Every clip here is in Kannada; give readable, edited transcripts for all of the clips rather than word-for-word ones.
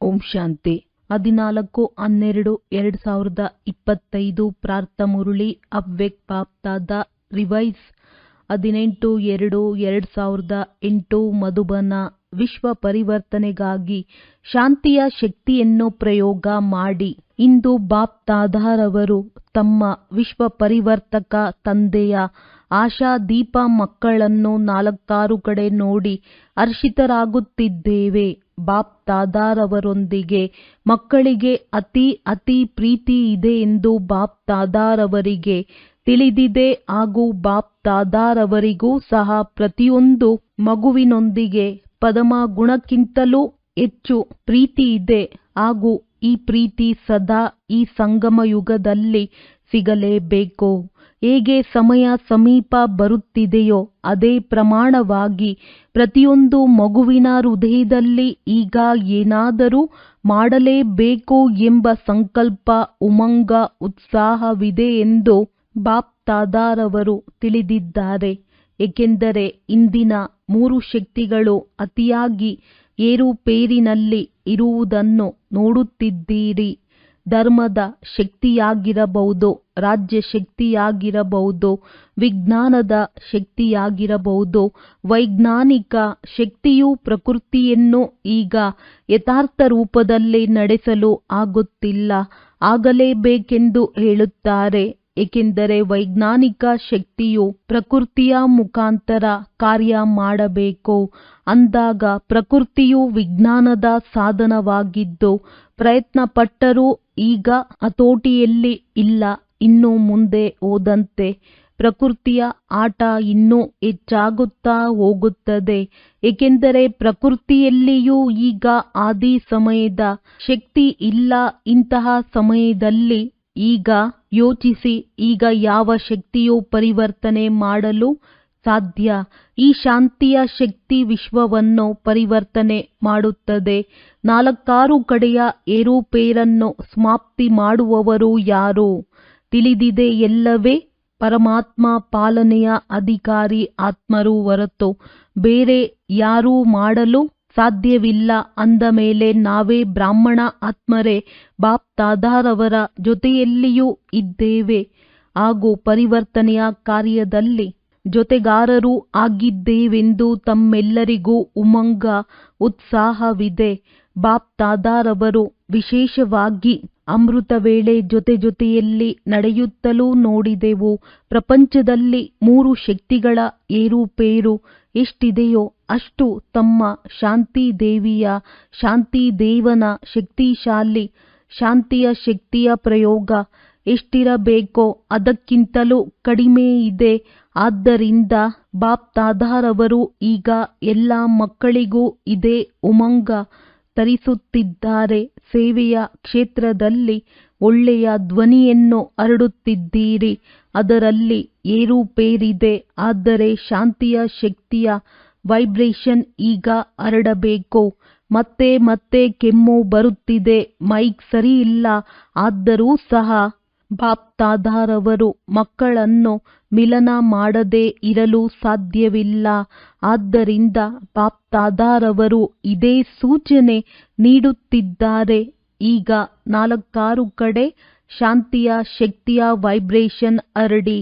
ಓಂ ಶಾಂತಿ 14/12/2025 ಪ್ರಾರ್ಥ ಮುರುಳಿ ಅವ್ಯಕ್ತ ಬಾಪ್ತಾದ ರಿವೈಸ್ 18/2/2008 ಮಧುಬನ. ವಿಶ್ವ ಪರಿವರ್ತನೆಗಾಗಿ ಶಾಂತಿಯ ಶಕ್ತಿಯನ್ನು ಪ್ರಯೋಗ ಮಾಡಿ. ಇಂದು ಬಾಪ್ತಾದರವರು ತಮ್ಮ ವಿಶ್ವ ಪರಿವರ್ತಕ ತಂದೆಯ ಆಶಾದೀಪ ಮಕ್ಕಳನ್ನು 4 ಕಡೆ ನೋಡಿ ಹರ್ಷಿತರಾಗುತ್ತಿದ್ದೇವೆ. ಬಾಪ್ತಾದರವರೊಂದಿಗೆ ಮಕ್ಕಳಿಗೆ ಅತಿ ಪ್ರೀತಿ ಇದೆ ಎಂದು ಬಾಪ್ತಾದರವರಿಗೆ ತಿಳಿದಿದೆ ಹಾಗೂ ಬಾಪ್ತಾದರವರಿಗೂ ಸಹ ಪ್ರತಿಯೊಂದು ಮಗುವಿನೊಂದಿಗೆ ಪರಮ ಗುಣಕ್ಕಿಂತಲೂ ಹೆಚ್ಚು ಪ್ರೀತಿ ಇದೆ ಹಾಗೂ ಈ ಪ್ರೀತಿ ಸದಾ ಈ ಸಂಗಮ ಯುಗದಲ್ಲಿ ಸಿಗಲೇಬೇಕು. ಹೇಗೆ ಸಮಯ ಸಮೀಪ ಬರುತ್ತಿದೆಯೋ ಅದೇ ಪ್ರಮಾಣವಾಗಿ ಪ್ರತಿಯೊಂದು ಮಗುವಿನ ಹೃದಯದಲ್ಲಿ ಈಗ ಏನಾದರೂ ಮಾಡಲೇಬೇಕು ಎಂಬ ಸಂಕಲ್ಪ, ಉಮಂಗ, ಉತ್ಸಾಹವಿದೆ ಎಂದು ಬಾಪ್ತಾದರವರು ತಿಳಿದಿದ್ದಾರೆ. ಏಕೆಂದರೆ ಇಂದಿನ 3 ಶಕ್ತಿಗಳು ಅತಿಯಾಗಿ ಏರುಪೇರಿನಲ್ಲಿ ಇರುವುದನ್ನು ನೋಡುತ್ತಿದ್ದೀರಿ. ಧರ್ಮದ ಶಕ್ತಿಯಾಗಿರಬಹುದು, ರಾಜ್ಯ ಶಕ್ತಿಯಾಗಿರಬಹುದು, ವಿಜ್ಞಾನದ ಶಕ್ತಿಯಾಗಿರಬಹುದು. ವೈಜ್ಞಾನಿಕ ಶಕ್ತಿಯು ಪ್ರಕೃತಿಯನ್ನು ಈಗ ಯಥಾರ್ಥ ರೂಪದಲ್ಲಿ ನಡೆಸಲು ಆಗುತ್ತಿಲ್ಲ, ಆಗಲೇಬೇಕೆಂದು ಹೇಳುತ್ತಾರೆ. ಏಕೆಂದರೆ ವೈಜ್ಞಾನಿಕ ಶಕ್ತಿಯು ಪ್ರಕೃತಿಯ ಮುಖಾಂತರ ಕಾರ್ಯ ಮಾಡಬೇಕು. ಅಂದಾಗ ಪ್ರಕೃತಿಯು ವಿಜ್ಞಾನದ ಸಾಧನವಾಗಿದ್ದು ಪ್ರಯತ್ನ ಪಟ್ಟರೂ ಈಗ ಹತೋಟಿಯಲ್ಲಿ ಇಲ್ಲ. ಇನ್ನು ಮುಂದೆ ಹೋದಂತೆ ಪ್ರಕೃತಿಯ ಆಟ ಇನ್ನೂ ಹೆಚ್ಚಾಗುತ್ತಾ ಹೋಗುತ್ತದೆ. ಏಕೆಂದರೆ ಪ್ರಕೃತಿಯಲ್ಲಿಯೂ ಈಗ ಆದಿ ಸಮಯದ ಶಕ್ತಿ ಇಲ್ಲ. ಇಂತಹ ಸಮಯದಲ್ಲಿ ಈಗ ಯೋಚಿಸಿ, ಈಗ ಯಾವ ಶಕ್ತಿಯು ಪರಿವರ್ತನೆ ಮಾಡಲು ಸಾಧ್ಯ? ಈ ಶಾಂತಿಯ ಶಕ್ತಿ ವಿಶ್ವವನ್ನು ಪರಿವರ್ತನೆ ಮಾಡುತ್ತದೆ. 4 ಕಡೆಯ ಏರುಪೇರನ್ನು ಸಮಾಪ್ತಿ ಮಾಡುವವರು ಯಾರು? ತಿಳಿದಿದೆ ಎಲ್ಲವೇ? ಪರಮಾತ್ಮ ಪಾಲನೆಯ ಅಧಿಕಾರಿ ಆತ್ಮರು ಹೊರತು ಬೇರೆ ಯಾರೂ ಮಾಡಲು ಸಾಧ್ಯವಿಲ್ಲ. ಅಂದ ಮೇಲೆ ನಾವೇ ಬ್ರಾಹ್ಮಣ ಆತ್ಮರೇ ಬಾಪ್ತಾದರವರ ಜೊತೆಯಲ್ಲಿಯೂ ಇದ್ದೇವೆ ಹಾಗೂ ಪರಿವರ್ತನೆಯ ಕಾರ್ಯದಲ್ಲಿ ಜೊತೆಗಾರರೂ ಆಗಿದ್ದೇವೆಂದು ತಮ್ಮೆಲ್ಲರಿಗೂ ಉಮಂಗ, ಉತ್ಸಾಹವಿದೆ. ಬಾಪ್ತಾದರವರು ವಿಶೇಷವಾಗಿ ಅಮೃತ ವೇಳೆ ಜೊತೆಯಲ್ಲಿ ನಡೆಯುತ್ತಲೂ ನೋಡಿದೆವು. ಪ್ರಪಂಚದಲ್ಲಿ 3 ಶಕ್ತಿಗಳ ಏರುಪೇರು ಎಷ್ಟಿದೆಯೋ ಅಷ್ಟು ತಮ್ಮ ಶಾಂತಿ ದೇವಿಯ, ಶಾಂತಿ ದೇವನ ಶಕ್ತಿಶಾಲಿ ಶಾಂತಿಯ ಶಕ್ತಿಯ ಪ್ರಯೋಗ ಎಷ್ಟಿರಬೇಕೋ ಅದಕ್ಕಿಂತಲೂ ಕಡಿಮೆ ಇದೆ. ಆದ್ದರಿಂದ ಬಾಪ್ತಾದರವರು ಈಗ ಎಲ್ಲ ಮಕ್ಕಳಿಗೂ ಇದೇ ಉಮಂಗ ತರಿಸುತ್ತಿದ್ದಾರೆ. ಸೇವೆಯ ಕ್ಷೇತ್ರದಲ್ಲಿ ಒಳ್ಳೆಯ ಧ್ವನಿಯನ್ನು ಹರಡುತ್ತಿದ್ದೀರಿ. ಅದರಲ್ಲಿ ಏರುಪೇರಿದೆ. ಆದರೆ ಶಾಂತಿಯ ಶಕ್ತಿಯ ವೈಬ್ರೇಷನ್ ಈಗ ಹರಡಬೇಕು. ಮತ್ತೆ ಕೆಮ್ಮು ಬರುತ್ತಿದೆ, ಮೈಕ್ ಸರಿಯಿಲ್ಲ. ಆದರೂ ಸಹ ಬಾಪ್ತಾದರವರು ಮಕ್ಕಳನ್ನು ಮಿಲನ ಮಾಡದೇ ಇರಲು ಸಾಧ್ಯವಿಲ್ಲ. ಆದ್ದರಿಂದ ಬಾಪ್ತಾದರವರು ಇದೇ ಸೂಚನೆ ನೀಡುತ್ತಿದ್ದಾರೆ. ಈಗ 4 ಕಡೆ ಶಾಂತಿಯ ಶಕ್ತಿಯ ವೈಬ್ರೇಷನ್ ಹರಡಿ.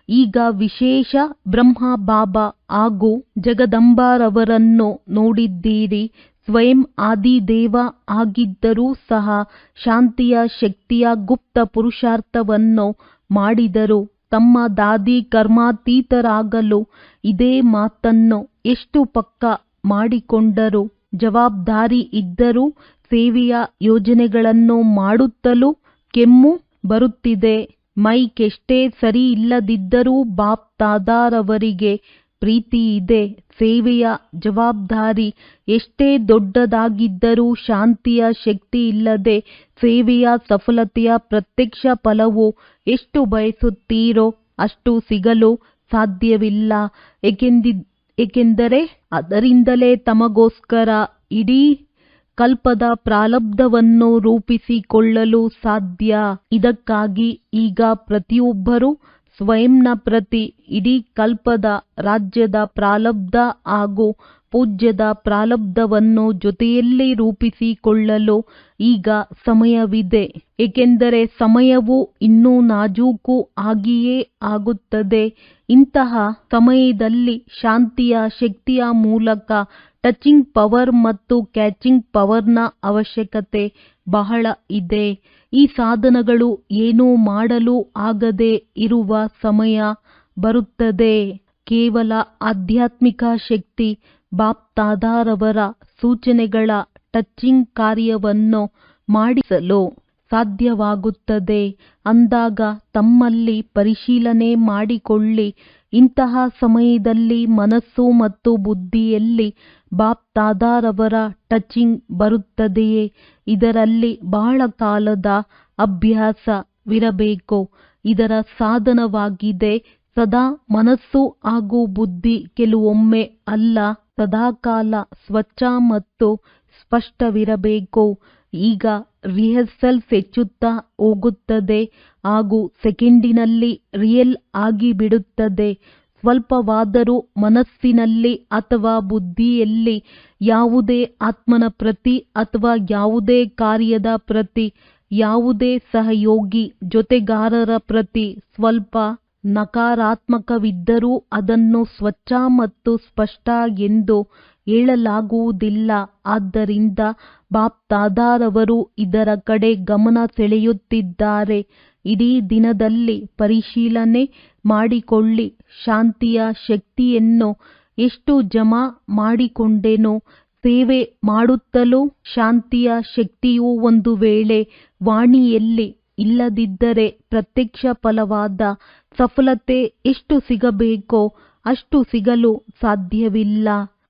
ಈಗ ವಿಶೇಷ ಬ್ರಹ್ಮ ಬಾಬಾ ಹಾಗೂ ಜಗದಂಬಾರವರನ್ನು ನೋಡಿದ್ದೀರಿ. ಸ್ವಯಂ ಆದಿದೇವ ಆಗಿದ್ದರೂ ಸಹ ಶಾಂತಿಯ ಶಕ್ತಿಯ ಗುಪ್ತ ಪುರುಷಾರ್ಥವನ್ನು ಮಾಡಿದರು. ತಮ್ಮ ದಾದಿ ಕರ್ಮಾತೀತರಾಗಲು ಇದೇ ಮಾತನ್ನು ಎಷ್ಟು ಪಕ್ಕಾ ಮಾಡಿಕೊಂಡರು. ಜವಾಬ್ದಾರಿ ಇದ್ದರೂ ಸೇವೆಯ ಯೋಜನೆಗಳನ್ನು ಮಾಡುತ್ತಲೂ ಕೆಮ್ಮು ಬರುತ್ತಿದೆ. ಮೈಕ್ ಎಷ್ಟೇ ಸರಿ ಇಲ್ಲದಿದ್ದರೂ ಬಾಪ್ತಾದರವರಿಗೆ ಪ್ರೀತಿ ಇದೆ. ಸೇವೆಯ ಜವಾಬ್ದಾರಿ ಎಷ್ಟೇ ದೊಡ್ಡದಾಗಿದ್ದರೂ ಶಾಂತಿಯ ಶಕ್ತಿ ಇಲ್ಲದೆ ಸೇವೆಯ ಸಫಲತೆಯ ಪ್ರತ್ಯಕ್ಷ ಫಲವು ಎಷ್ಟು ಬಯಸುತ್ತೀರೋ ಅಷ್ಟು ಸಿಗಲು ಸಾಧ್ಯವಿಲ್ಲ. ಏಕೆಂದರೆ ಅದರಿಂದಲೇ ತಮಗೋಸ್ಕರ ಇಡೀ ಕಲ್ಪದ ಪ್ರಾರಬ್ಧವನ್ನು ರೂಪಿಸಿಕೊಳ್ಳಲು ಸಾಧ್ಯ. ಇದಕ್ಕಾಗಿ ಈಗ ಪ್ರತಿಯೊಬ್ಬರೂ ಸ್ವಯಂನ ಪ್ರತಿ ಇಡೀ ಕಲ್ಪದ ರಾಜ್ಯದ ಪ್ರಾರಬ್ಧ ಹಾಗೂ ಪೂಜ್ಯದ ಪ್ರಾರಬ್ಧವನ್ನು ಜೊತೆಯಲ್ಲಿ ರೂಪಿಸಿಕೊಳ್ಳಲು ಈಗ ಸಮಯವಿದೆ. ಏಕೆಂದರೆ ಸಮಯವು ಇನ್ನೂ ನಾಜೂಕು ಆಗಿಯೇ ಆಗುತ್ತದೆ. ಇಂತಹ ಸಮಯದಲ್ಲಿ ಶಾಂತಿಯ ಶಕ್ತಿಯ ಮೂಲಕ ಟಚಿಂಗ್ ಪವರ್ ಮತ್ತು ಕ್ಯಾಚಿಂಗ್ ಪವರ್ನ ಅವಶ್ಯಕತೆ ಬಹಳ ಇದೆ. ಈ ಸಾಧನಗಳು ಏನೂ ಮಾಡಲು ಆಗದೆ ಇರುವ ಸಮಯ ಬರುತ್ತದೆ. ಕೇವಲ ಆಧ್ಯಾತ್ಮಿಕ ಶಕ್ತಿ ಬಾಪ್ದಾದಾರವರ ಸೂಚನೆಗಳ ಟಚಿಂಗ್ ಕಾರ್ಯವನ್ನು ಮಾಡಿಸಲು ಸಾಧ್ಯವಾಗುತ್ತದೆ. ಅಂದಾಗ ತಮ್ಮಲ್ಲಿ ಪರಿಶೀಲನೆ ಮಾಡಿಕೊಳ್ಳಿ, ಇಂತಹ ಸಮಯದಲ್ಲಿ ಮನಸ್ಸು ಮತ್ತು ಬುದ್ಧಿಯಲ್ಲಿ ಬಾಪ್ದಾದಾರವರ ಟಚಿಂಗ್ ಬರುತ್ತದೆಯೇ? ಇದರಲ್ಲಿ ಬಹಳ ಕಾಲದ ಅಭ್ಯಾಸವಿರಬೇಕು. ಇದರ ಸಾಧನವಾಗಿದೆ ಸದಾ ಮನಸ್ಸು ಹಾಗೂ ಬುದ್ಧಿ ಕೆಲವೊಮ್ಮೆ ಅಲ್ಲ, ಸದಾಕಾಲ ಸ್ವಚ್ಛ ಮತ್ತು ಸ್ಪಷ್ಟವಿರಬೇಕು. ಈಗ ರಿಹರ್ಸಲ್ಸ್ ಹೆಚ್ಚುತ್ತಾ ಹೋಗುತ್ತದೆ ಹಾಗೂ ಸೆಕೆಂಡಿನಲ್ಲಿ ರಿಯಲ್ ಆಗಿಬಿಡುತ್ತದೆ. ಸ್ವಲ್ಪವಾದರೂ ಮನಸ್ಸಿನಲ್ಲಿ ಅಥವಾ ಬುದ್ಧಿಯಲ್ಲಿ ಯಾವುದೇ ಆತ್ಮನ ಪ್ರತಿ ಅಥವಾ ಯಾವುದೇ ಕಾರ್ಯದ ಪ್ರತಿ, ಯಾವುದೇ ಸಹಯೋಗಿ ಜೊತೆಗಾರರ ಪ್ರತಿ ಸ್ವಲ್ಪ ನಕಾರಾತ್ಮಕವಿದ್ದರೂ ಅದನ್ನು ಸ್ವಚ್ಛ ಮತ್ತು ಸ್ಪಷ್ಟ ಎಂದು ಹೇಳಲಾಗುವುದಿಲ್ಲ. ಆದ್ದರಿಂದ ಬಾಪ್ದಾದಾರವರು ಇದರ ಕಡೆ ಗಮನ ಸೆಳೆಯುತ್ತಿದ್ದಾರೆ. ಇಡೀ ದಿನದಲ್ಲಿ ಪರಿಶೀಲನೆ ಮಾಡಿಕೊಳ್ಳಿ, ಶಾಂತಿಯ ಶಕ್ತಿಯನ್ನು ಎಷ್ಟು ಜಮಾ ಮಾಡಿಕೊಂಡೆನು. ಸೇವೆ ಮಾಡುತ್ತಲೂ ಶಾಂತಿಯ ಶಕ್ತಿಯು ಒಂದು ವೇಳೆ ವಾಣಿಯಲ್ಲಿ ಇಲ್ಲದಿದ್ದರೆ ಪ್ರತ್ಯಕ್ಷ ಫಲವಾದ ಸಫಲತೆ ಎಷ್ಟು ಸಿಗಬೇಕೋ ಅಷ್ಟು ಸಿಗಲು ಸಾಧ್ಯವಿಲ್ಲ.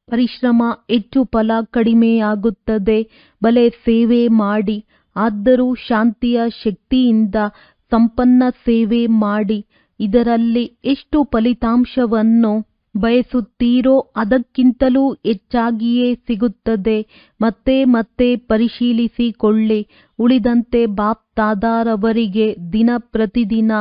ಪರಿಶ್ರಮ ಹೆಚ್ಚು, ಫಲ ಕಡಿಮೆಯಾಗುತ್ತದೆ. ಭಲೆ ಸೇವೆ ಮಾಡಿ, ಆದರೂ ಶಾಂತಿಯ ಶಕ್ತಿಯಿಂದ ಸಂಪನ್ನ ಸೇವೆ ಮಾಡಿ. ಇದರಲ್ಲಿ ಎಷ್ಟು ಫಲಿತಾಂಶವನ್ನು ಬಯಸುತ್ತೀರೋ ಅದಕ್ಕಿಂತಲೂ ಹೆಚ್ಚಾಗಿಯೇ ಸಿಗುತ್ತದೆ. ಮತ್ತೆ ಮತ್ತೆ ಪರಿಶೀಲಿಸಿಕೊಳ್ಳಿ. ಉಳಿದಂತೆ ಬಾಪ್ದಾದಾರವರಿಗೆ ದಿನ ಪ್ರತಿದಿನ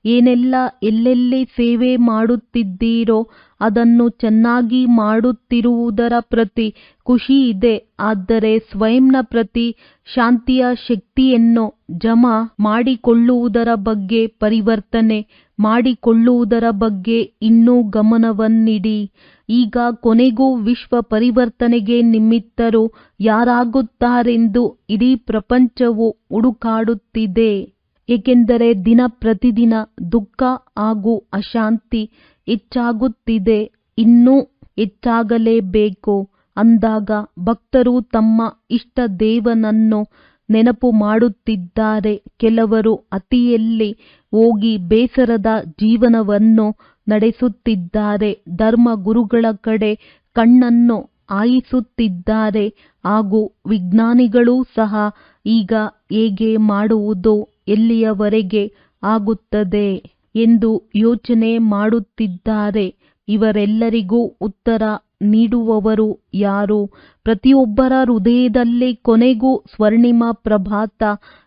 ಏನೆಲ್ಲ ಎಲ್ಲೆಲ್ಲಿ ಸೇವೆ ಮಾಡುತ್ತಿದ್ದೀರೋ ಅದನ್ನು ಚೆನ್ನಾಗಿ ಮಾಡುತ್ತಿರುವುದರ ಪ್ರತಿ ಖುಷಿ ಇದೆ. ಆದರೆ ಸ್ವಯಂನ ಪ್ರತಿ ಶಾಂತಿಯ ಶಕ್ತಿಯನ್ನು ಜಮಾ ಮಾಡಿಕೊಳ್ಳುವುದರ ಬಗ್ಗೆ, ಪರಿವರ್ತನೆ ಮಾಡಿಕೊಳ್ಳುವುದರ ಬಗ್ಗೆ ಇನ್ನೂ ಗಮನವನ್ನಿಡಿ. ಈಗ ಕೊನೆಗೂ ವಿಶ್ವ ಪರಿವರ್ತನೆಗೆ ನಿಮಿತ್ತರು ಯಾರಾಗುತ್ತಾರೆಂದು ಇಡೀ ಪ್ರಪಂಚವು ಹುಡುಕಾಡುತ್ತಿದೆ. ಏಕೆಂದರೆ ದಿನ ಪ್ರತಿದಿನ ದುಃಖ ಹಾಗೂ ಅಶಾಂತಿ ಹೆಚ್ಚಾಗುತ್ತಿದೆ, ಇನ್ನೂ ಹೆಚ್ಚಾಗಲೇಬೇಕು. ಅಂದಾಗ ಭಕ್ತರು ತಮ್ಮ ಇಷ್ಟ ದೇವನನ್ನು ನೆನಪು ಮಾಡುತ್ತಿದ್ದಾರೆ. ಕೆಲವರು ಅತಿಯಲ್ಲಿ ಹೋಗಿ ಬೇಸರದ ಜೀವನವನ್ನು ನಡೆಸುತ್ತಿದ್ದಾರೆ. ಧರ್ಮ ಗುರುಗಳ ಕಡೆ ಕಣ್ಣನ್ನು ಹಾಯಿಸುತ್ತಿದ್ದಾರೆ ಹಾಗೂ ವಿಜ್ಞಾನಿಗಳೂ ಸಹ ಈಗ ಹೇಗೆ ಮಾಡುವುದು, ಎಲ್ಲಿಯವರೆಗೆ ಆಗುತ್ತದೆ ಎಂದು ಯೋಚನೆ ಮಾಡುತ್ತಿದ್ದಾರೆ. ಇವರೆಲ್ಲರಿಗೂ ಉತ್ತರ ನೀಡುವವರು ಯಾರು? ಪ್ರತಿಯೊಬ್ಬರ ಹೃದಯದಲ್ಲಿ ಕೊನೆಗೂ ಸ್ವರ್ಣಿಮ ಪ್ರಭಾತ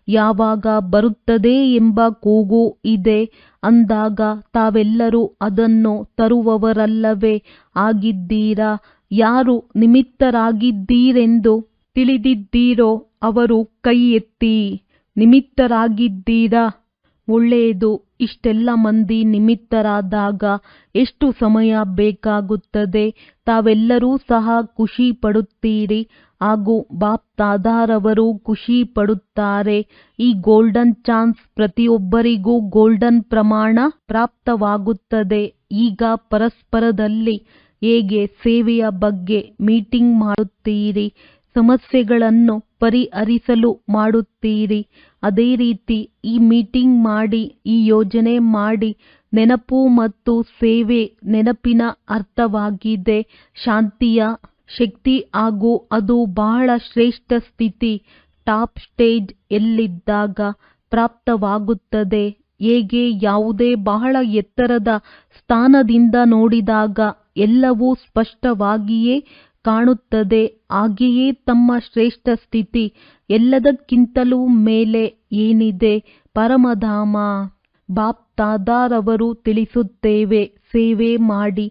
ಯಾವಾಗ ಬರುತ್ತದೆ ಎಂಬ ಕೂಗು ಇದೆ. ಅಂದಾಗ ತಾವೆಲ್ಲರೂ ಅದನ್ನು ತರುವವರಲ್ಲವೇ ಆಗಿದ್ದೀರಾ? ಯಾರು ನಿಮಿತ್ತರಾಗಿದ್ದೀರೆಂದು ತಿಳಿದಿದ್ದೀರೋ ಅವರು ಕೈ ಎತ್ತಿ. ನಿಮಿತ್ತರಾಗಿದ್ದೀರಾ? ಒಳ್ಳೆಯದು. ಇಷ್ಟೆಲ್ಲ ಮಂದಿ ನಿಮಿತ್ತರಾದಾಗ ಎಷ್ಟು ಸಮಯ ಬೇಕಾಗುತ್ತದೆ? ತಾವೆಲ್ಲರೂ ಸಹ ಖುಷಿ ಪಡುತ್ತೀರಿ ಹಾಗೂ ಬಾಪ್ದಾದಾರವರು ಖುಷಿ ಪಡುತ್ತಾರೆ. ಈ ಗೋಲ್ಡನ್ ಚಾನ್ಸ್ ಪ್ರತಿಯೊಬ್ಬರಿಗೂ ಗೋಲ್ಡನ್ ಪ್ರಮಾಣ ಪ್ರಾಪ್ತವಾಗುತ್ತದೆ. ಈಗ ಪರಸ್ಪರದಲ್ಲಿ ಹೇಗೆ ಸೇವೆಯ ಬಗ್ಗೆ ಮೀಟಿಂಗ್ ಮಾಡುತ್ತೀರಿ, ಸಮಸ್ಯೆಗಳನ್ನು ಪರಿಹರಿಸಲು ಮಾಡುತ್ತೀರಿ, ಅದೇ ರೀತಿ ಈ ಮೀಟಿಂಗ್ ಮಾಡಿ, ಈ ಯೋಜನೆ ಮಾಡಿ. ನೆನಪು ಮತ್ತು ಸೇವೆ ನೆನಪಿನ ಅರ್ಥವಾಗಿದೆ ಶಾಂತಿಯ ಶಕ್ತಿ ಹಾಗೂ ಅದು ಬಹಳ ಶ್ರೇಷ್ಠ ಸ್ಥಿತಿ. ಟಾಪ್ ಸ್ಟೇಜ್ ಎಲ್ಲಿದ್ದಾಗ ಪ್ರಾಪ್ತವಾಗುತ್ತದೆ? ಹೇಗೆ? ಯಾವುದೇ ಬಹಳ ಎತ್ತರದ ಸ್ಥಾನದಿಂದ ನೋಡಿದಾಗ ಎಲ್ಲವೂ ಸ್ಪಷ್ಟವಾಗಿಯೇ ಕಾಣುತ್ತದೆ. ಹಾಗೆಯೇ ತಮ್ಮ ಶ್ರೇಷ್ಠ ಸ್ಥಿತಿ ಎಲ್ಲದಕ್ಕಿಂತಲೂ ಮೇಲೆ ಏನಿದೆ? ಪರಮಧಾಮ. ಬಾಪ್ದಾದಾರವರು ತಿಳಿಸುತ್ತೇವೆ, ಸೇವೆ ಮಾಡಿ.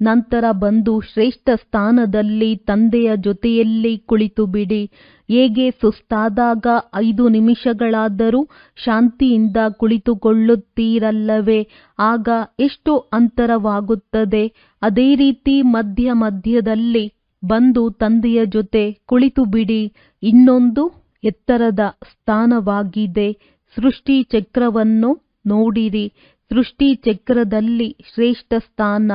ನಂತರ ಬಂದು ಶ್ರೇಷ್ಠ ಸ್ಥಾನದಲ್ಲಿ ತಂದೆಯ ಜೊತೆಯಲ್ಲಿ ಕುಳಿತು ಬಿಡಿ. ಹೇಗೆ ಸುಸ್ತಾದಾಗ 5 ನಿಮಿಷಗಳಾದರೂ ಶಾಂತಿಯಿಂದ ಕುಳಿತುಕೊಳ್ಳುತ್ತೀರಲ್ಲವೇ, ಆಗ ಎಷ್ಟು ಅಂತರವಾಗುತ್ತದೆ. ಅದೇ ರೀತಿ ಮಧ್ಯ ಮಧ್ಯದಲ್ಲಿ ಬಂದು ತಂದೆಯ ಜೊತೆ ಕುಳಿತು ಬಿಡಿ. ಇನ್ನೊಂದು ಎತ್ತರದ ಸ್ಥಾನವಾಗಿದೆ. ಸೃಷ್ಟಿ ಚಕ್ರವನ್ನು ನೋಡಿರಿ. ಸೃಷ್ಟಿ ಚಕ್ರದಲ್ಲಿ ಶ್ರೇಷ್ಠ ಸ್ಥಾನ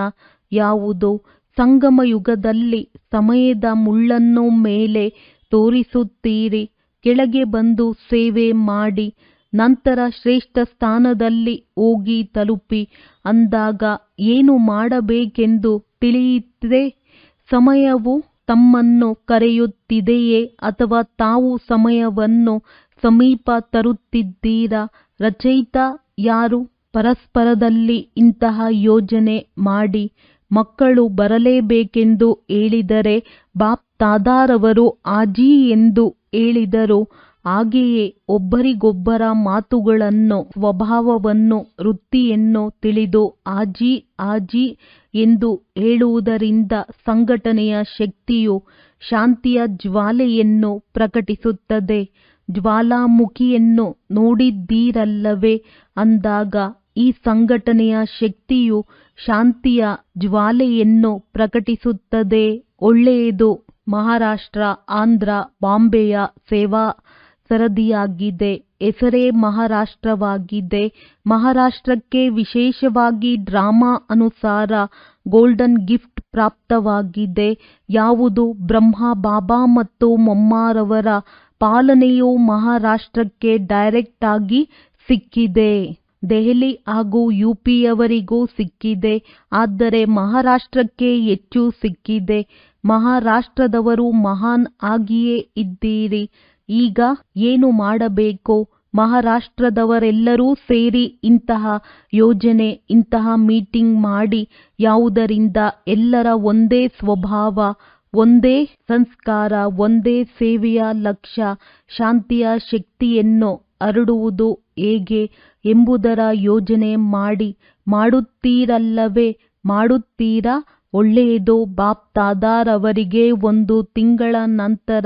ಯಾವುದು? ಸಂಗಮ ಯುಗದಲ್ಲಿ ಸಮಯದ ಮುಳ್ಳನ್ನು ಮೇಲೆ ತೋರಿಸುತ್ತೀರಿ. ಕೆಳಗೆ ಬಂದು ಸೇವೆ ಮಾಡಿ, ನಂತರ ಶ್ರೇಷ್ಠ ಸ್ಥಾನದಲ್ಲಿ ಹೋಗಿ ತಲುಪಿ ಅಂದಾಗ ಏನು ಮಾಡಬೇಕೆಂದು ತಿಳಿಯುತ್ತದೆ. ಸಮಯವು ತಮ್ಮನ್ನು ಕರೆಯುತ್ತಿದೆಯೇ ಅಥವಾ ತಾವು ಸಮಯವನ್ನು ಸಮೀಪ ತರುತ್ತಿದ್ದೀರಾ? ರಚಯಿತ ಯಾರು? ಪರಸ್ಪರದಲ್ಲಿ ಇಂತಹ ಯೋಜನೆ ಮಾಡಿ. ಮಕ್ಕಳು ಬರಲೇಬೇಕೆಂದು ಹೇಳಿದರೆ ಬಾಪ್ ತಾದಾರವರು ಆಜಿ ಎಂದು ಹೇಳಿದರು. ಹಾಗೆಯೇ ಒಬ್ಬರಿಗೊಬ್ಬರ ಮಾತುಗಳನ್ನು, ಸ್ವಭಾವವನ್ನು, ವೃತ್ತಿಯನ್ನು ತಿಳಿದು ಆಜಿ ಆಜಿ ಎಂದು ಹೇಳುವುದರಿಂದ ಸಂಘಟನೆಯ ಶಕ್ತಿಯು ಶಾಂತಿಯ ಜ್ವಾಲೆಯನ್ನು ಪ್ರಕಟಿಸುತ್ತದೆ. ಜ್ವಾಲಾಮುಖಿಯನ್ನು ನೋಡಿದ್ದೀರಲ್ಲವೇ ಅಂದಾಗ ಈ ಸಂಘಟನೆಯ ಶಕ್ತಿಯು ಶಾಂತಿಯ ಜ್ವಾಲೆಯನ್ನು ಪ್ರಕಟಿಸುತ್ತದೆ. ಒಳ್ಳೆಯದು. ಮಹಾರಾಷ್ಟ್ರ, ಆಂಧ್ರ, ಬಾಂಬೆಯ ಸೇವಾ ಸರದಿಯಾಗಿದೆ. ಹೆಸರೇ ಮಹಾರಾಷ್ಟ್ರವಾಗಿದೆ. ಮಹಾರಾಷ್ಟ್ರಕ್ಕೆ ವಿಶೇಷವಾಗಿ ಡ್ರಾಮಾ ಅನುಸಾರ ಗೋಲ್ಡನ್ ಗಿಫ್ಟ್ ಪ್ರಾಪ್ತವಾಗಿದೆ. ಯಾವುದು? ಬ್ರಹ್ಮ ಬಾಬಾ ಮತ್ತು ಮೊಮ್ಮಾರವರ ಪಾಲನೆಯು ಮಹಾರಾಷ್ಟ್ರಕ್ಕೆ ಡೈರೆಕ್ಟ್ ಆಗಿ ಸಿಕ್ಕಿದೆ. ದೆಹಲಿ ಹಾಗೂ ಯುಪಿಯವರಿಗೂ ಸಿಕ್ಕಿದೆ. ಆದರೆ ಮಹಾರಾಷ್ಟ್ರಕ್ಕೆ ಹೆಚ್ಚು ಸಿಕ್ಕಿದೆ. ಮಹಾರಾಷ್ಟ್ರದವರು ಮಹಾನ್ ಆಗಿಯೇ ಇದ್ದೀರಿ. ಈಗ ಏನು ಮಾಡಬೇಕು? ಮಹಾರಾಷ್ಟ್ರದವರೆಲ್ಲರೂ ಸೇರಿ ಇಂತಹ ಯೋಜನೆ, ಇಂತಹ ಮೀಟಿಂಗ್ ಮಾಡಿ. ಯಾವುದರಿಂದ? ಎಲ್ಲರ ಒಂದೇ ಸ್ವಭಾವ, ಒಂದೇ ಸಂಸ್ಕಾರ, ಒಂದೇ ಸೇವೆಯ ಲಕ್ಷ್ಯ. ಶಾಂತಿಯ ಶಕ್ತಿಯನ್ನು ಹರಡುವುದು ಹೇಗೆ ಎಂಬುದರ ಯೋಜನೆ ಮಾಡಿ. ಮಾಡುತ್ತೀರಲ್ಲವೇ? ಮಾಡುತ್ತೀರಾ? ಒಳ್ಳೆಯದು. ಬಾಪ್ ತಾದಾರವರಿಗೆ 1 ತಿಂಗಳ ನಂತರ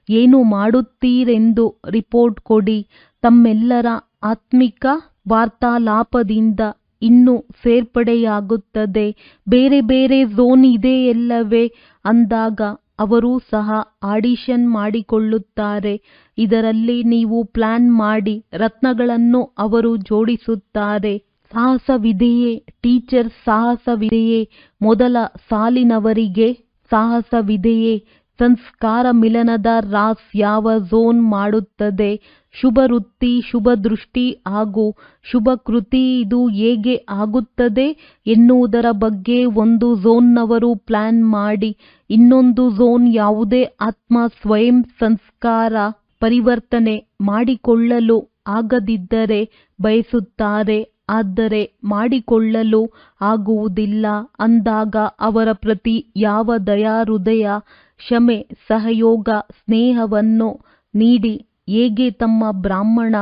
ಏನು ಮಾಡುತ್ತೀರೆಂದು ರಿಪೋರ್ಟ್ ಕೊಡಿ. ತಮ್ಮೆಲ್ಲರ ಆತ್ಮಿಕ ವಾರ್ತಾಲಾಪದಿಂದ ಇನ್ನೂ ಸೇರ್ಪಡೆಯಾಗುತ್ತದೆ. ಬೇರೆ ಬೇರೆ ಝೋನ್ ಇದೆಯಲ್ಲವೇ ಅಂದಾಗ ಅವರೂ ಸಹ ಆಡಿಷನ್ ಮಾಡಿಕೊಳ್ಳುತ್ತಾರೆ. ಇದರಲ್ಲಿ ನೀವು ಪ್ಲಾನ್ ಮಾಡಿ. ರತ್ನಗಳನ್ನು ಅವರು ಜೋಡಿಸುತ್ತಾರೆ. ಸಾಹಸವಿದೆಯೇ? ಟೀಚರ್ ಸಾಹಸವಿದೆಯೇ? ಮೊದಲ ಸಾಲಿನವರಿಗೆ ಸಾಹಸವಿದೆಯೇ? ಸಂಸ್ಕಾರ ಮಿಲನದ ರಾಸ್ ಯಾವ ಝೋನ್ ಮಾಡುತ್ತದೆ? ಶುಭ ವೃತ್ತಿ, ಶುಭ ದೃಷ್ಟಿ ಹಾಗೂ ಶುಭ ಕೃತಿ ಇದು ಹೇಗೆ ಆಗುತ್ತದೆ ಎನ್ನುವುದರ ಬಗ್ಗೆ ಒಂದು ಝೋನ್ನವರು ಪ್ಲಾನ್ ಮಾಡಿ. ಇನ್ನೊಂದು ಝೋನ್ ಯಾವುದೇ ಆತ್ಮ ಸ್ವಯಂ ಸಂಸ್ಕಾರ ಪರಿವರ್ತನೆ ಮಾಡಿಕೊಳ್ಳಲು ಆಗದಿದ್ದರೆ ಬಯಸುತ್ತಾರೆ. ಆದರೆ ಮಾಡಿಕೊಳ್ಳಲು ಆಗುವುದಿಲ್ಲ ಅಂದಾಗ ಅವರ ಪ್ರತಿ ಯಾವ ದಯಾಹೃದಯ, ಕ್ಷಮೆ, ಸಹಯೋಗ, ಸ್ನೇಹವನ್ನು ನೀಡಿ ಹೇಗೆ ತಮ್ಮ ಬ್ರಾಹ್ಮಣ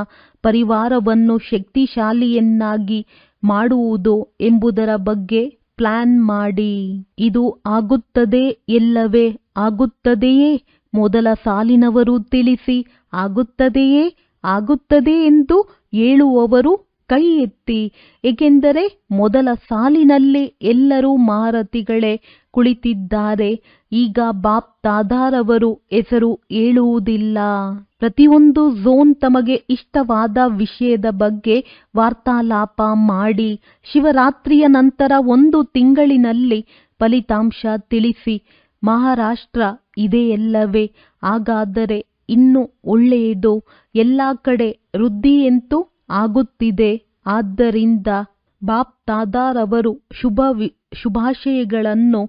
ಪರಿವಾರವನ್ನು ಶಕ್ತಿಶಾಲಿಯನ್ನಾಗಿ ಮಾಡುವುದು ಎಂಬುದರ ಬಗ್ಗೆ ಪ್ಲಾನ್ ಮಾಡಿ. ಇದು ಆಗುತ್ತದೆ ಎಲ್ಲವೇ? ಆಗುತ್ತದೆಯೇ? ಮೊದಲ ಸಾಲಿನವರು ತಿಳಿಸಿ. ಆಗುತ್ತದೆಯೇ? ಆಗುತ್ತದೆ ಎಂದು ಹೇಳುವವರು ಕೈ ಎತ್ತಿ. ಏಕೆಂದರೆ ಮೊದಲ ಸಾಲಿನಲ್ಲಿ ಎಲ್ಲರೂ ಮಹಾರಥಿಗಳೇ ಕುಳಿತಿದ್ದಾರೆ. ಈಗ ಬಾಪ್ ತಾದಾರವರು ಹೆಸರು ಹೇಳುವುದಿಲ್ಲ. ಪ್ರತಿಯೊಂದು ಝೋನ್ ತಮಗೆ ಇಷ್ಟವಾದ ವಿಷಯದ ಬಗ್ಗೆ ವಾರ್ತಾಲಾಪ ಮಾಡಿ. ಶಿವರಾತ್ರಿಯ ನಂತರ 1 ತಿಂಗಳಿನಲ್ಲಿ ಫಲಿತಾಂಶ ತಿಳಿಸಿ. ಮಹಾರಾಷ್ಟ್ರ ಇದೆಯಲ್ಲವೇ? ಹಾಗಾದರೆ ಇನ್ನೂ ಒಳ್ಳೆಯದು. ಎಲ್ಲ ಕಡೆ ವೃದ್ಧಿಯಂತೂ ಆಗುತ್ತಿದೆ. ಆದ್ದರಿಂದ ಬಾಪ್ ತಾದಾರವರು ಶುಭಾಶಯಗಳನ್ನು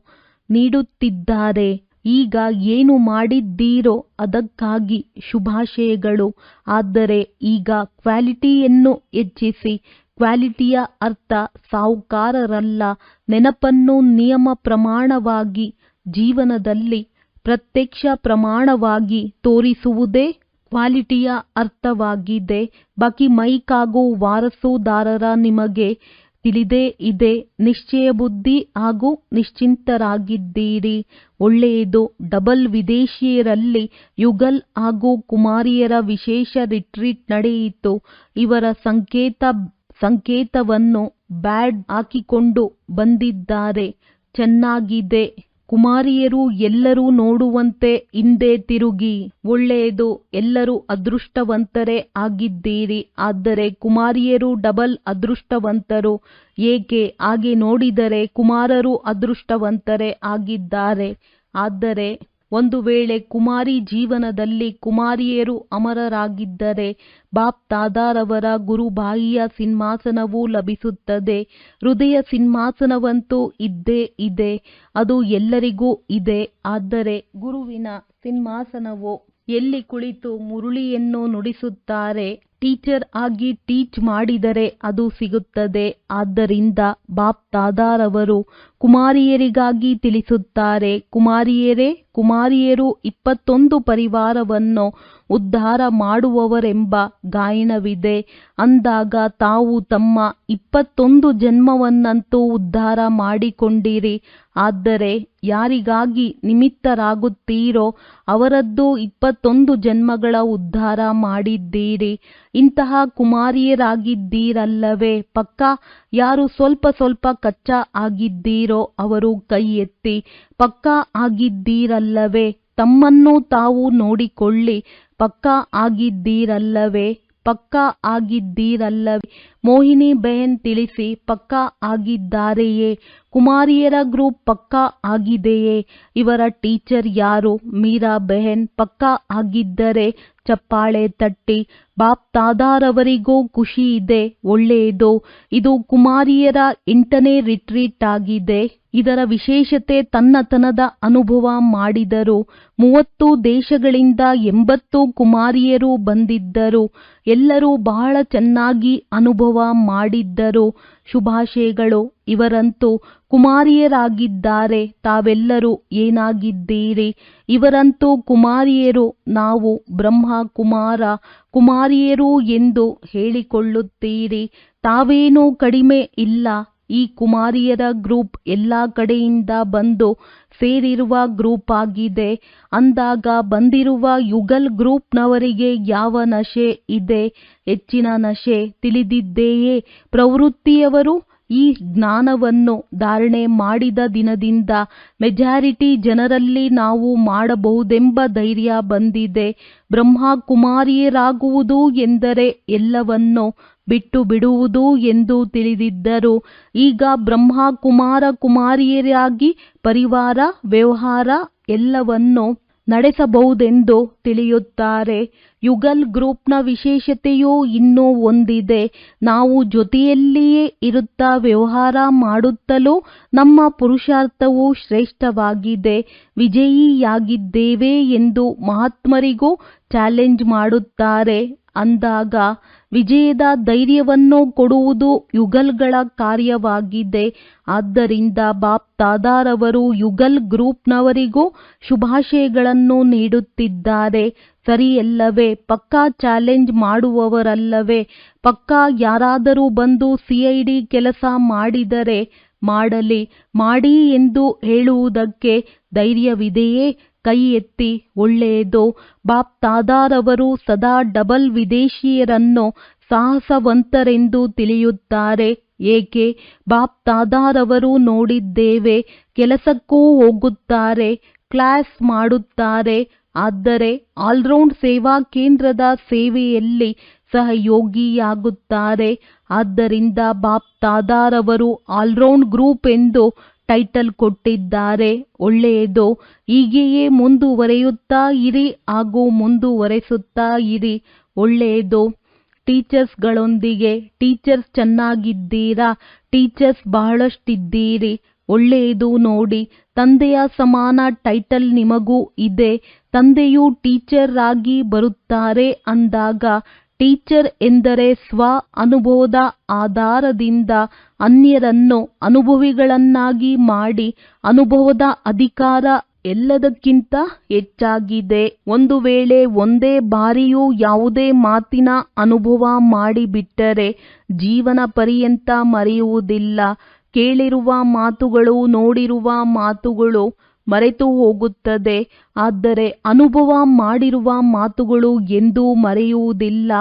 ನೀಡುತ್ತಿದ್ದಾರೆ. ಈಗ ಏನು ಮಾಡಿದ್ದೀರೋ ಅದಕ್ಕಾಗಿ ಶುಭಾಶಯಗಳು. ಆದರೆ ಈಗ ಕ್ವಾಲಿಟಿಯನ್ನು ಹೆಚ್ಚಿಸಿ. ಕ್ವಾಲಿಟಿಯ ಅರ್ಥ ಸಾಹುಕಾರರಲ್ಲ. ನೆನಪನ್ನು ನಿಯಮ ಪ್ರಮಾಣವಾಗಿ ಜೀವನದಲ್ಲಿ ಪ್ರತ್ಯಕ್ಷ ಪ್ರಮಾಣವಾಗಿ ತೋರಿಸುವುದೇ ಕ್ವಾಲಿಟಿಯ ಅರ್ಥವಾಗಿದೆ. ಬಾಕಿ ಮೈಕ್ ಹಾಗೂ ವಾರಸುದಾರರ ನಿಮಗೆ ತಿಳಿದೇ ಇದೆ. ನಿಶ್ಚಯ ಬುದ್ಧಿ ಹಾಗೂ ನಿಶ್ಚಿಂತರಾಗಿದ್ದೀರಿ. ಒಳ್ಳೆಯದು. ಡಬಲ್ ವಿದೇಶಿಯರಲ್ಲಿ ಯುಗಲ್ ಹಾಗೂ ಕುಮಾರಿಯರ ವಿಶೇಷ ರಿಟ್ರೀಟ್ ನಡೆಯಿತು. ಇವರ ಸಂಕೇತವನ್ನು ಬ್ಯಾಡ್ ಹಾಕಿಕೊಂಡು ಬಂದಿದ್ದಾರೆ. ಚೆನ್ನಾಗಿದೆ. ಕುಮಾರಿಯರು ಎಲ್ಲರೂ ನೋಡುವಂತೆ ಹಿಂದೆ ತಿರುಗಿ. ಒಳ್ಳೆಯದು. ಎಲ್ಲರೂ ಅದೃಷ್ಟವಂತರೇ ಆಗಿದ್ದೀರಿ. ಆದರೆ ಕುಮಾರಿಯರು ಡಬಲ್ ಅದೃಷ್ಟವಂತರು. ಏಕೆ? ಹಾಗೆ ನೋಡಿದರೆ ಕುಮಾರರು ಅದೃಷ್ಟವಂತರೇ ಆಗಿದ್ದಾರೆ. ಆದರೆ ಒಂದು ವೇಳೆ ಕುಮಾರಿ ಜೀವನದಲ್ಲಿ ಕುಮಾರಿಯರು ಅಮರರಾಗಿದ್ದರೆ ಬಾಪ್ ದಾದಾರವರ ಗುರುಬಾಯಿಯ ಸಿಂಹಾಸನವೂ ಲಭಿಸುತ್ತದೆ. ಹೃದಯ ಸಿಂಹಾಸನವಂತೂ ಇದ್ದೇ ಇದೆ. ಅದು ಎಲ್ಲರಿಗೂ ಇದೆ. ಆದರೆ ಗುರುವಿನ ಸಿಂಹಾಸನವು ಎಲ್ಲಿ ಕುಳಿತು ಮುರುಳಿಯನ್ನು ನುಡಿಸುತ್ತಾರೆ, ಟೀಚರ್ ಆಗಿ ಟೀಚ್ ಮಾಡಿದರೆ ಅದು ಸಿಗುತ್ತದೆ. ಆದ್ದರಿಂದ ಬಾಪ್ ದಾದಾರವರು ಕುಮಾರಿಯರಿಗಾಗಿ ತಿಳಿಸುತ್ತಾರೆ. ಕುಮಾರಿಯರು 21 ಪರಿವಾರವನ್ನು ಉದ್ಧಾರ ಮಾಡುವವರೆಂಬ ಗಾಯನವಿದೆ. ಅಂದಾಗ ತಾವು ತಮ್ಮ 21 ಜನ್ಮವನ್ನಂತೂ ಉದ್ಧಾರ ಮಾಡಿಕೊಂಡಿರಿ. ಆದರೆ ಯಾರಿಗಾಗಿ ನಿಮಿತ್ತರಾಗುತ್ತೀರೋ ಅವರದ್ದು 21 ಜನ್ಮಗಳ ಉದ್ಧಾರ ಮಾಡಿದ್ದೀರಿ. ಇಂತಹ ಕುಮಾರಿಯರಾಗಿದ್ದೀರಲ್ಲವೇ? ಪಕ್ಕಾ? ಯಾರು ಸ್ವಲ್ಪ ಕಚ್ಚಾ ಆಗಿದ್ದೀರೋ ಅವರು ಕೈ ಎತ್ತಿ. ಪಕ್ಕಾ ಆಗಿದ್ದೀರಲ್ಲವೇ? ತಮ್ಮನ್ನು ತಾವು ನೋಡಿಕೊಳ್ಳಿ. ಪಕ್ಕಾ ಆಗಿದ್ದೀರಲ್ಲವೇ? ಪಕ್ಕಾ ಆಗಿದ್ದೀರಲ್ಲವೇ? ಮೋಹಿನಿ ಬೆಹನ್ ತಿಳಿಸಿ. ಪಕ್ಕಾ ಆಗಿದ್ದಾರೆಯೇ? ಕುಮಾರಿಯರ ಗ್ರೂಪ್ ಪಕ್ಕಾ ಆಗಿದೆಯೇ? ಇವರ ಟೀಚರ್ ಯಾರು? ಮೀರಾ ಬೆಹನ್. ಪಕ್ಕಾ ಆಗಿದ್ದರೆ ಚಪ್ಪಾಳೆ ತಟ್ಟಿ. ಬಾಪ್ ದಾದಾರವರಿಗೂ ಖುಷಿ ಇದೆ. ಒಳ್ಳೆಯದು. ಇದು ಕುಮಾರಿಯರ 8ನೇ ರಿಟ್ರೀಟ್ ಆಗಿದೆ. ಇದರ ವಿಶೇಷತೆ ತನ್ನತನದ ಅನುಭವ ಮಾಡಿದರು. 30 ದೇಶಗಳಿಂದ 80 ಕುಮಾರಿಯರು ಬಂದಿದ್ದರು. ಎಲ್ಲರೂ ಬಹಳ ಚೆನ್ನಾಗಿ ಅನುಭವ ಮಾಡಿದ್ದರು. ಶುಭಾಶಯಗಳು. ಇವರಂತೂ ಕುಮಾರಿಯರಾಗಿದ್ದಾರೆ. ತಾವೆಲ್ಲರೂ ಏನಾಗಿದ್ದೀರಿ? ಇವರಂತೂ ಕುಮಾರಿಯರು. ನಾವು ಬ್ರಹ್ಮ ಕುಮಾರಿಯರು ಎಂದು ಹೇಳಿಕೊಳ್ಳುತ್ತೀರಿ. ತಾವೇನೂ ಕಡಿಮೆ ಇಲ್ಲ. ಈ ಕುಮಾರಿಯರ ಗ್ರೂಪ್ ಎಲ್ಲ ಕಡೆಯಿಂದ ಬಂದು ಸೇರಿರುವ ಗ್ರೂಪ್ ಆಗಿದೆ. ಅಂದಾಗ ಬಂದಿರುವ ಯುಗಲ್ ಗ್ರೂಪ್ನವರಿಗೆ ಯಾವ ನಶೆ ಇದೆ? ಹೆಚ್ಚಿನ ನಶೆ. ತಿಳಿದಿದೆಯೇ? ಪ್ರವೃತ್ತಿಯವರು ಈ ಜ್ಞಾನವನ್ನು ಧಾರಣೆ ಮಾಡಿದ ದಿನದಿಂದ ಮೆಜಾರಿಟಿ ಜನರಲ್ಲಿ ನಾವು ಮಾಡಬಹುದೆಂಬ ಧೈರ್ಯ ಬಂದಿದೆ. ಬ್ರಹ್ಮ ಕುಮಾರಿಯರಾಗುವುದು ಎಂದರೆ ಎಲ್ಲವನ್ನೂ ಬಿಟ್ಟು ಬಿಡುವುದು ಎಂದು ತಿಳಿದಿದ್ದರು. ಈಗ ಬ್ರಹ್ಮ ಕುಮಾರಿಯರಾಗಿ ಪರಿವಾರ ವ್ಯವಹಾರ ಎಲ್ಲವನ್ನೂ ನಡೆಸಬಹುದೆಂದು ತಿಳಿಯುತ್ತಾರೆ. ಯುಗಲ್ ಗ್ರೂಪ್ನ ವಿಶೇಷತೆಯೂ ಇನ್ನೂ ಒಂದಿದೆ. ನಾವು ಜೊತೆಯಲ್ಲಿಯೇ ಇರುತ್ತಾ ವ್ಯವಹಾರ ಮಾಡುತ್ತಲೂ ನಮ್ಮ ಪುರುಷಾರ್ಥವು ಶ್ರೇಷ್ಠವಾಗಿದೆ. ವಿಜಯಿಯಾಗಿದ್ದೇವೆ ಎಂದು ಮಹಾತ್ಮರಿಗೂ ಚಾಲೆಂಜ್ ಮಾಡುತ್ತಾರೆ. ಅಂದಾಗ ವಿಜಯದ ಧೈರ್ಯವನ್ನು ಕೊಡುವುದು ಯುಗಲ್ಗಳ ಕಾರ್ಯವಾಗಿದೆ. ಆದ್ದರಿಂದ ಬಾಪ್ ದಾದಾರವರು ಯುಗಲ್ ಗ್ರೂಪ್ನವರಿಗೂ ಶುಭಾಶಯಗಳನ್ನು ನೀಡುತ್ತಿದ್ದಾರೆ. ಸರಿಯಲ್ಲವೇ? ಪಕ್ಕಾ ಚಾಲೆಂಜ್ ಮಾಡುವವರಲ್ಲವೇ? ಪಕ್ಕಾ ಯಾರಾದರೂ ಬಂದು CID ಕೆಲಸ ಮಾಡಿದರೆ ಮಾಡಲಿ, ಮಾಡಿ ಎಂದು ಹೇಳುವುದಕ್ಕೆ ಧೈರ್ಯವಿದೆಯೇ? ಕೈ ಎತ್ತಿ. ಒಳ್ಳೆಯದು. ಬಾಪ್ ದಾದಾರವರು ಸದಾ ಡಬಲ್ ವಿದೇಶಿಯರನ್ನು ಸಾಹಸವಂತರೆಂದು ತಿಳಿಯುತ್ತಾರೆ. ಏಕೆ? ಬಾಪ್ ದಾದಾರವರು ನೋಡಿದ್ದೇವೆ. ಕೆಲಸಕ್ಕೂ ಹೋಗುತ್ತಾರೆ, ಕ್ಲಾಸ್ ಮಾಡುತ್ತಾರೆ. ಆದರೆ ಆಲ್ರೌಂಡ್ ಸೇವಾ ಕೇಂದ್ರದ ಸೇವೆಯಲ್ಲಿ ಸಹಯೋಗಿಯಾಗುತ್ತಾರೆ. ಆದ್ದರಿಂದ ಬಾಪ್ ದಾದಾರವರು ಆಲ್ರೌಂಡ್ ಗ್ರೂಪ್ ಎಂದು ಟೈಟಲ್ ಕೊಟ್ಟಿದ್ದಾರೆ. ಒಳ್ಳೆಯದು. ಹೀಗೆಯೇ ಮುಂದುವರೆಯುತ್ತಾ ಇರಿ ಹಾಗೂ ಮುಂದುವರೆಸುತ್ತಾ ಇರಿ. ಒಳ್ಳೆಯದು. ಟೀಚರ್ಸ್ಗಳೊಂದಿಗೆ. ಟೀಚರ್ಸ್ ಚೆನ್ನಾಗಿದ್ದೀರಾ? ಟೀಚರ್ಸ್ ಬಹಳಷ್ಟಿದ್ದೀರಿ. ಒಳ್ಳೆಯದು. ನೋಡಿ, ತಂದೆಯ ಸಮಾನ ಟೈಟಲ್ ನಿಮಗೂ ಇದೆ. ತಂದೆಯು ಟೀಚರ್ ಆಗಿ ಬರುತ್ತಾರೆ ಅಂದಾಗ ಟೀಚರ್ ಎಂದರೆ ಸ್ವ ಅನುಭವದ ಆಧಾರದಿಂದ ಅನ್ಯರನ್ನು ಅನುಭವಿಗಳನ್ನಾಗಿ ಮಾಡಿ ಅನುಭವದ ಅಧಿಕಾರ ಎಲ್ಲದಕ್ಕಿಂತ ಹೆಚ್ಚಾಗಿದೆ. ಒಂದು ವೇಳೆ ಒಂದೇ ಬಾರಿಯೂ ಯಾವುದೇ ಮಾತಿನ ಅನುಭವ ಮಾಡಿಬಿಟ್ಟರೆ ಜೀವನ ಪರ್ಯಂತ ಮರೆಯುವುದಿಲ್ಲ. ಕೇಳಿರುವ ಮಾತುಗಳು, ನೋಡಿರುವ ಮಾತುಗಳು ಮರೆತು ಹೋಗುತ್ತದೆ. ಆದರೆ ಅನುಭವ ಮಾಡಿರುವ ಮಾತುಗಳು ಎಂದೂ ಮರೆಯುವುದಿಲ್ಲ.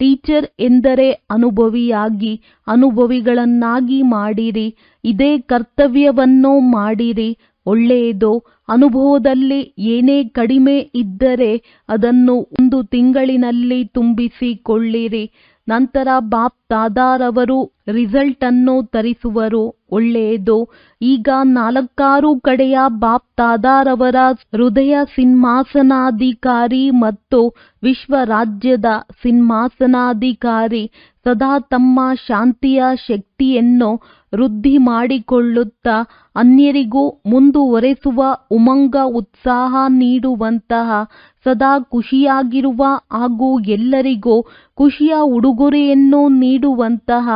ಟೀಚರ್ ಎಂದರೆ ಅನುಭವಿಯಾಗಿ ಅನುಭವಿಗಳನ್ನಾಗಿ ಮಾಡಿರಿ. ಇದೇ ಕರ್ತವ್ಯವನ್ನು ಮಾಡಿರಿ. ಒಳ್ಳೆಯದು. ಅನುಭವದಲ್ಲಿ ಏನೇ ಕಡಿಮೆ ಇದ್ದರೆ ಅದನ್ನು 1 ತಿಂಗಳಿನಲ್ಲಿ ತುಂಬಿಸಿಕೊಳ್ಳಿರಿ. ನಂತರ ಬಾಪ್ ದಾದಾರವರು ರಿಸಲ್ಟ್ ಅನ್ನು ತರಿಸುವರು. ಒಳ್ಳೆಯದು. ಈಗ 4 ಕಡೆಯ ಬಾಪ್ ದಾದಾರವರ ಹೃದಯ ಸಿಂಹಾಸನಾಧಿಕಾರಿ ಮತ್ತು ವಿಶ್ವ ರಾಜ್ಯದ ಸಿಂಹಾಸನಾಧಿಕಾರಿ ಸದಾ ತಮ್ಮ ಶಾಂತಿಯ ಶಕ್ತಿಯನ್ನು ವೃದ್ಧಿ ಮಾಡಿಕೊಳ್ಳುತ್ತಾ ಅನ್ಯರಿಗೂ ಮುಂದುವರೆಸುವ ಉಮಂಗ ಉತ್ಸಾಹ ನೀಡುವಂತಹ ಸದಾ ಖುಷಿಯಾಗಿರುವ ಹಾಗೂ ಎಲ್ಲರಿಗೂ ಖುಷಿಯ ಉಡುಗೊರೆಯನ್ನು ನೀಡುವಂತಹ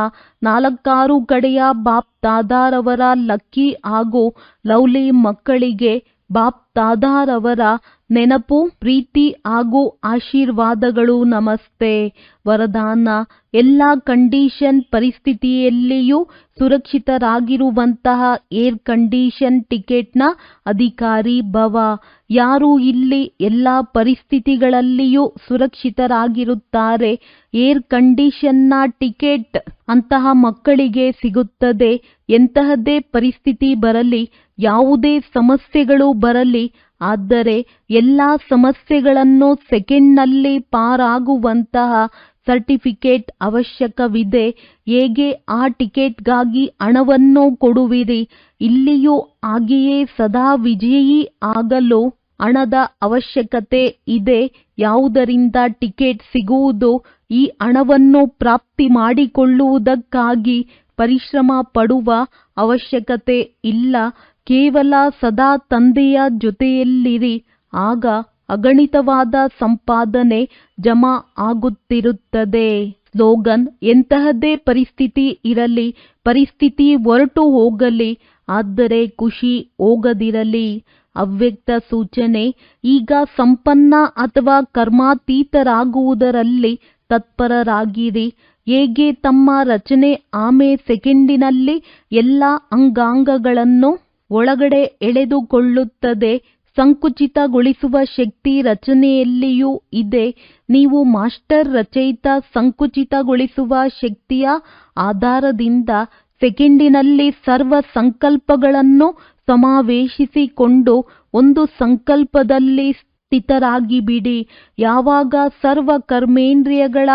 4 ಕಡೆಯ ಬಾಪ್ ದಾದಾರವರ ಲಕ್ಕಿ ಹಾಗೂ ಲವ್ಲಿ ಮಕ್ಕಳಿಗೆ ಬಾಪ್ ದಾದಾರವರ ನೆನಪು, ಪ್ರೀತಿ ಹಾಗೂ ಆಶೀರ್ವಾದಗಳು. ನಮಸ್ತೆ. ವರದಾನ: ಎಲ್ಲ ಕಂಡೀಷನ್ ಪರಿಸ್ಥಿತಿಯಲ್ಲಿಯೂ ಸುರಕ್ಷಿತರಾಗಿರುವಂತಹ ಏರ್ ಕಂಡೀಷನ್ ಟಿಕೆಟ್ನ ಅಧಿಕಾರಿ ಭವ. ಯಾರು ಇಲ್ಲಿ ಎಲ್ಲ ಪರಿಸ್ಥಿತಿಗಳಲ್ಲಿಯೂ ಸುರಕ್ಷಿತರಾಗಿರುತ್ತಾರೆ, ಏರ್ ಕಂಡೀಷನ್ನ ಟಿಕೆಟ್ ಅಂತಹ ಮಕ್ಕಳಿಗೆ ಸಿಗುತ್ತದೆ. ಎಂತಹದ್ದೇ ಪರಿಸ್ಥಿತಿ ಬರಲಿ, ಯಾವುದೇ ಸಮಸ್ಯೆಗಳು ಬರಲಿ, ಆದರೆ ಎಲ್ಲ ಸಮಸ್ಯೆಗಳನ್ನು ಸೆಕೆಂಡ್ನಲ್ಲಿ ಪಾರಾಗುವಂತಹ ಸರ್ಟಿಫಿಕೇಟ್ ಅವಶ್ಯಕವಿದೆ. ಹೇಗೆ ಆ ಟಿಕೆಟ್ಗಾಗಿ ಹಣವನ್ನು ಕೊಡುವಿರಿ, ಇಲ್ಲಿಯೂ ಹಾಗೆಯೇ ಸದಾ ವಿಜಯಿ ಆಗಲು ಹಣದ ಅವಶ್ಯಕತೆ ಇದೆ. ಯಾವುದರಿಂದ ಟಿಕೆಟ್ ಸಿಗುವುದು? ಈ ಹಣವನ್ನು ಪ್ರಾಪ್ತಿ ಮಾಡಿಕೊಳ್ಳುವುದಕ್ಕಾಗಿ ಪರಿಶ್ರಮ ಪಡುವ ಅವಶ್ಯಕತೆ ಇಲ್ಲ. ಕೇವಲ ಸದಾ ತಂದೆಯ ಜೊತೆಯಲ್ಲಿರಿ. ಆಗ ಅಗಣಿತವಾದ ಸಂಪಾದನೆ ಜಮಾ ಆಗುತ್ತಿರುತ್ತದೆ. ಸ್ಲೋಗನ್: ಎಂತಹದ್ದೇ ಪರಿಸ್ಥಿತಿ ಇರಲಿ, ಪರಿಸ್ಥಿತಿ ಹೊರಟು ಹೋಗಲಿ, ಆದರೆ ಖುಷಿ ಹೋಗದಿರಲಿ. ಅವ್ಯಕ್ತ ಸೂಚನೆ: ಈಗ ಸಂಪನ್ನ ಅಥವಾ ಕರ್ಮಾತೀತರಾಗುವುದರಲ್ಲಿ ತತ್ಪರರಾಗಿರಿ. ಹೇಗೆ ತಮ್ಮ ರಚನೆ ಆಮೆ ಸೆಕೆಂಡಿನಲ್ಲಿ ಎಲ್ಲ ಅಂಗಾಂಗಗಳನ್ನು ಒಳಗಡೆ ಎಳೆದುಕೊಳ್ಳುತ್ತದೆ, ಸಂಕುಚಿತಗೊಳಿಸುವ ಶಕ್ತಿ ರಚನೆಯಲ್ಲಿಯೂ ಇದೆ. ನೀವು ಮಾಸ್ಟರ್ ರಚಯಿತ ಸಂಕುಚಿತಗೊಳಿಸುವ ಶಕ್ತಿಯ ಆಧಾರದಿಂದ ಸೆಕೆಂಡಿನಲ್ಲಿ ಸರ್ವ ಸಂಕಲ್ಪಗಳನ್ನು ಸಮಾವೇಶಿಸಿಕೊಂಡು ಒಂದು ಸಂಕಲ್ಪದಲ್ಲಿ ಸ್ಥಿತರಾಗಿಬಿಡಿ. ಯಾವಾಗ ಸರ್ವ ಕರ್ಮೇಂದ್ರಿಯಗಳ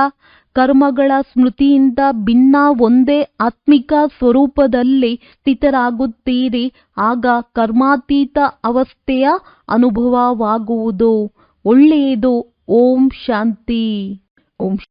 ಕರ್ಮಗಳ ಸ್ಮೃತಿಯಿಂದ ಭಿನ್ನ ಒಂದೇ ಆತ್ಮಿಕ ಸ್ವರೂಪದಲ್ಲಿ ಸ್ಥಿತರಾಗುತ್ತೀರಿ, ಆಗ ಕರ್ಮಾತೀತ ಅವಸ್ಥೆಯ ಅನುಭವವಾಗುವುದು. ಒಳ್ಳೆಯದು. ಓಂ ಶಾಂತಿ. ಓಂ